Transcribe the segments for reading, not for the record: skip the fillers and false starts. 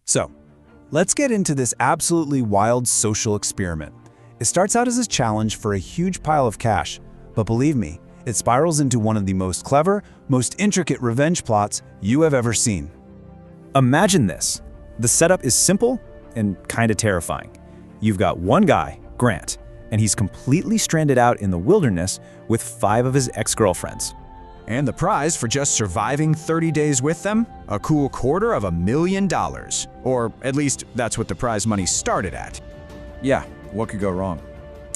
So, let's get into this absolutely wild social experiment. It starts out as a challenge for a huge pile of cash, but believe me, it spirals into one of the most clever, most intricate revenge plots you have ever seen. Imagine this. The setup is simple and kinda terrifying. You've got one guy, Grant, and he's completely stranded out in the wilderness with 5 of his ex-girlfriends. And the prize for just surviving 30 days with them? A cool $250,000. Or at least that's what the prize money started at. Yeah, what could go wrong?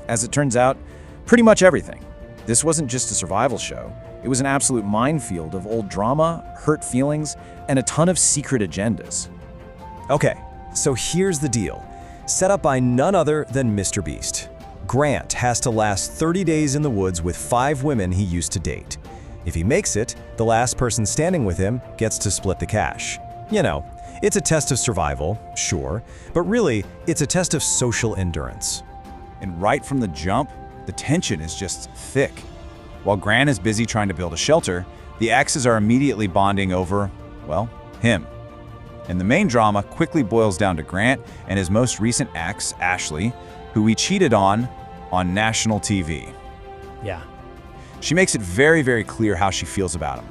As it turns out, pretty much everything. This wasn't just a survival show. It was an absolute minefield of old drama, hurt feelings, and a ton of secret agendas. Okay, so here's the deal. Set up by none other than Mr. Beast. Grant has to last 30 days in the woods with 5 women he used to date. If he makes it, the last person standing with him gets to split the cash. You know, it's a test of survival, sure, but really, it's a test of social endurance. And right from the jump, the tension is just thick. While Grant is busy trying to build a shelter, the exes are immediately bonding over, well, him. And the main drama quickly boils down to Grant and his most recent ex, Ashley, who he cheated on national TV. Yeah. She makes it very, very clear how she feels about him.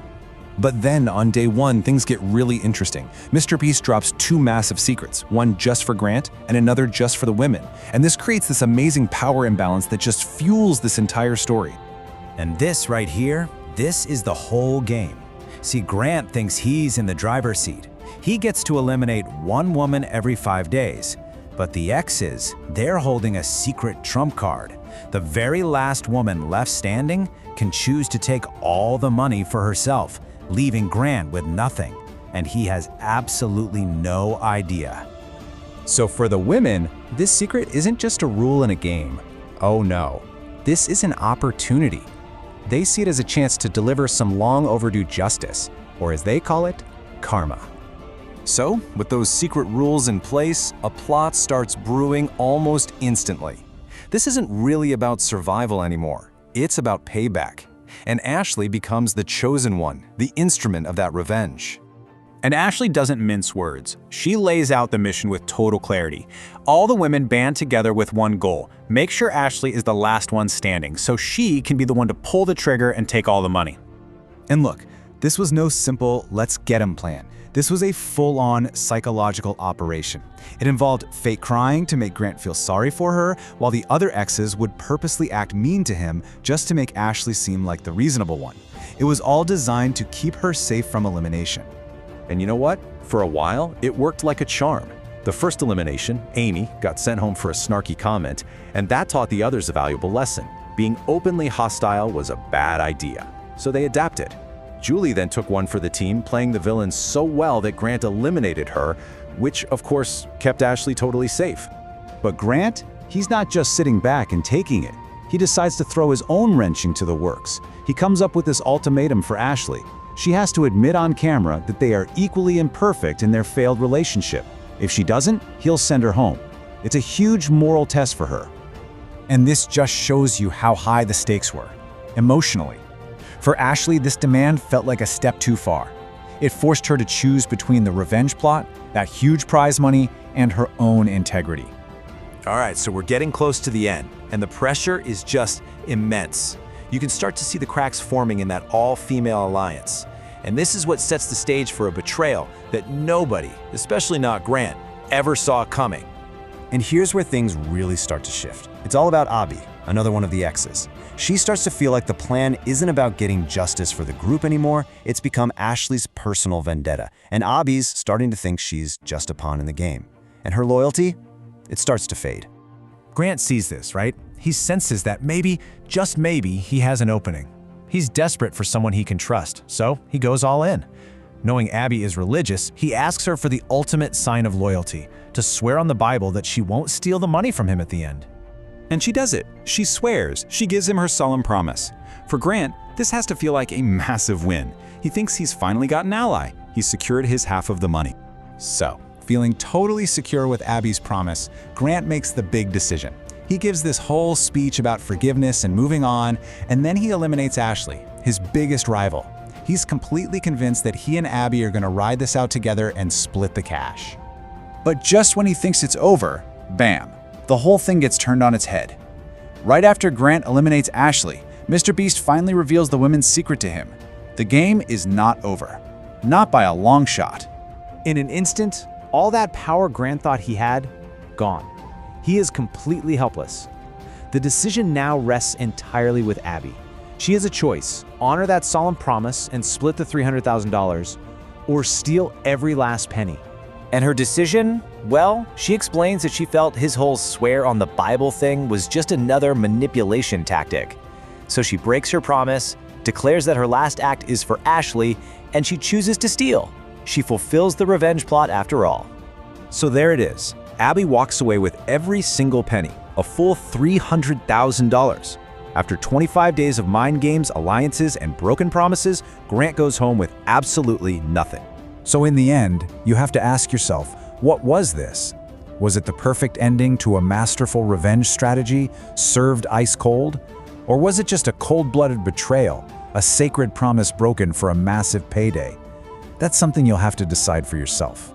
But then, on day 1, things get really interesting. Mr. Beast drops 2 massive secrets, one just for Grant and another just for the women. And this creates this amazing power imbalance that just fuels this entire story. And this right here, this is the whole game. See, Grant thinks he's in the driver's seat. He gets to eliminate one woman every 5 days. But the exes, they're holding a secret trump card. The very last woman left standing can choose to take all the money for herself, leaving Grant with nothing. And he has absolutely no idea. So for the women, this secret isn't just a rule in a game. Oh no, this is an opportunity. They see it as a chance to deliver some long overdue justice, or as they call it, karma. So, with those secret rules in place, a plot starts brewing almost instantly. This isn't really about survival anymore. It's about payback. And Ashley becomes the chosen one, the instrument of that revenge. And Ashley doesn't mince words. She lays out the mission with total clarity. All the women band together with one goal: make sure Ashley is the last one standing, so she can be the one to pull the trigger and take all the money. And look, this was no simple let's get him plan. This was a full-on psychological operation. It involved fake crying to make Grant feel sorry for her, while the other exes would purposely act mean to him just to make Ashley seem like the reasonable one. It was all designed to keep her safe from elimination. And you know what? For a while, it worked like a charm. The first elimination, Amy, got sent home for a snarky comment, and that taught the others a valuable lesson. Being openly hostile was a bad idea, so they adapted. Julie then took one for the team, playing the villain so well that Grant eliminated her, which, of course, kept Ashley totally safe. But Grant, he's not just sitting back and taking it. He decides to throw his own wrench into the works. He comes up with this ultimatum for Ashley. She has to admit on camera that they are equally imperfect in their failed relationship. If she doesn't, he'll send her home. It's a huge moral test for her. And this just shows you how high the stakes were, emotionally. For Ashley, this demand felt like a step too far. It forced her to choose between the revenge plot, that huge prize money, and her own integrity. All right, so we're getting close to the end, and the pressure is just immense. You can start to see the cracks forming in that all-female alliance. And this is what sets the stage for a betrayal that nobody, especially not Grant, ever saw coming. And here's where things really start to shift. It's all about Abby, another one of the exes. She starts to feel like the plan isn't about getting justice for the group anymore, it's become Ashley's personal vendetta, and Abby's starting to think she's just a pawn in the game. And her loyalty? It starts to fade. Grant sees this, right? He senses that maybe, just maybe, he has an opening. He's desperate for someone he can trust, so he goes all in. Knowing Abby is religious, he asks her for the ultimate sign of loyalty, to swear on the Bible that she won't steal the money from him at the end. And she does it. She swears. She gives him her solemn promise. For Grant, this has to feel like a massive win. He thinks he's finally got an ally. He's secured his half of the money. So, feeling totally secure with Abby's promise, Grant makes the big decision. He gives this whole speech about forgiveness and moving on, and then he eliminates Ashley, his biggest rival. He's completely convinced that he and Abby are going to ride this out together and split the cash. But just when he thinks it's over, bam, the whole thing gets turned on its head. Right after Grant eliminates Ashley, Mr. Beast finally reveals the women's secret to him. The game is not over. Not by a long shot. In an instant, all that power Grant thought he had, gone. He is completely helpless. The decision now rests entirely with Abby. She has a choice: honor that solemn promise and split the $300,000, or steal every last penny. And her decision? Well, she explains that she felt his whole swear on the Bible thing was just another manipulation tactic. So she breaks her promise, declares that her last act is for Ashley, and she chooses to steal. She fulfills the revenge plot after all. So there it is. Abby walks away with every single penny, a full $300,000. After 25 days of mind games, alliances, and broken promises, Grant goes home with absolutely nothing. So in the end, you have to ask yourself, what was this? Was it the perfect ending to a masterful revenge strategy, served ice cold? Or was it just a cold-blooded betrayal, a sacred promise broken for a massive payday? That's something you'll have to decide for yourself.